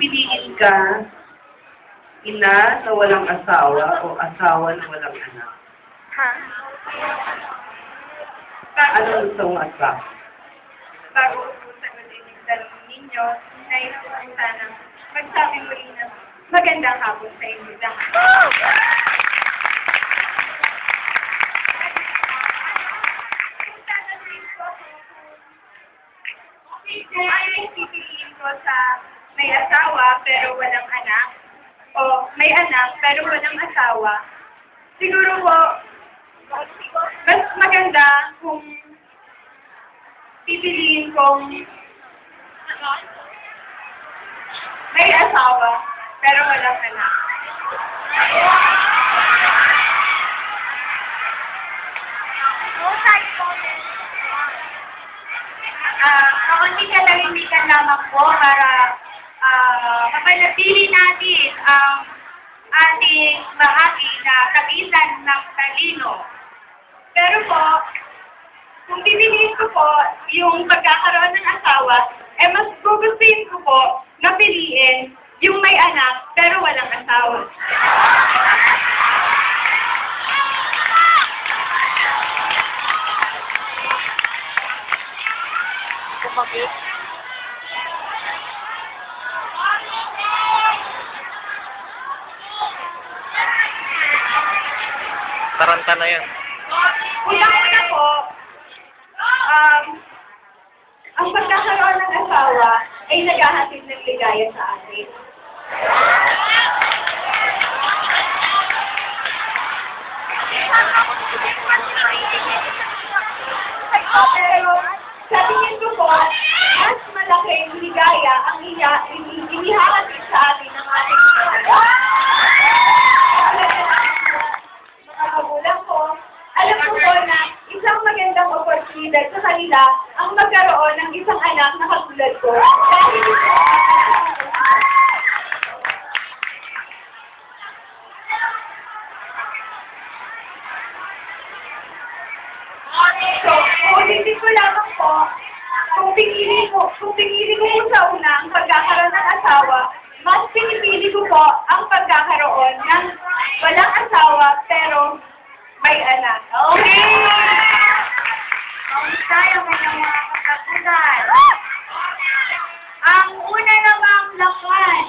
pipiliin ka, ina na walang asawa o asawa na walang anak? Ha? Ano gusto mong asawa? Bago ubusan ulit yung dalawang ninyo, nais ko ang sana magsabi muli na magandang hapon sa inyo lahat. Kung ano yung pipiliin ko sa may asawa pero walang anak, o may anak pero walang asawa, siguro po, mas maganda kung pipiliin kong may asawa pero walang anak. Kaunting kalahimikan lamang po para mapanatili natin ang ating bahagi na kabisan ng talino. Pero po, kung pipiliin ko po yung pagkakaroon ng asawa, mas gugustuhin ko po na piliin yung may anak pero walang asawa. Kumabit. Taranta na yan. Unang-una po, ang pagkakaroon ng asawa ay naghahatid ng ligaya sa atin. Pero sa tingin ko po, mas malaking ligaya ang inihahatid sa atin ng ating mga magulang ko. Alam ko po na isang magandang oportunidad sa kanila ang magkaroon ng isang anak na katulad ko. So, ulitin ko lamang po, kung pinili ko sa una ang pagkakaroon ng asawa, mas pinipili ko po ang pagkakaroon ng walang asawa pero may anak. Okay! Tayo ng mga katapunan. Ang una namang lakan.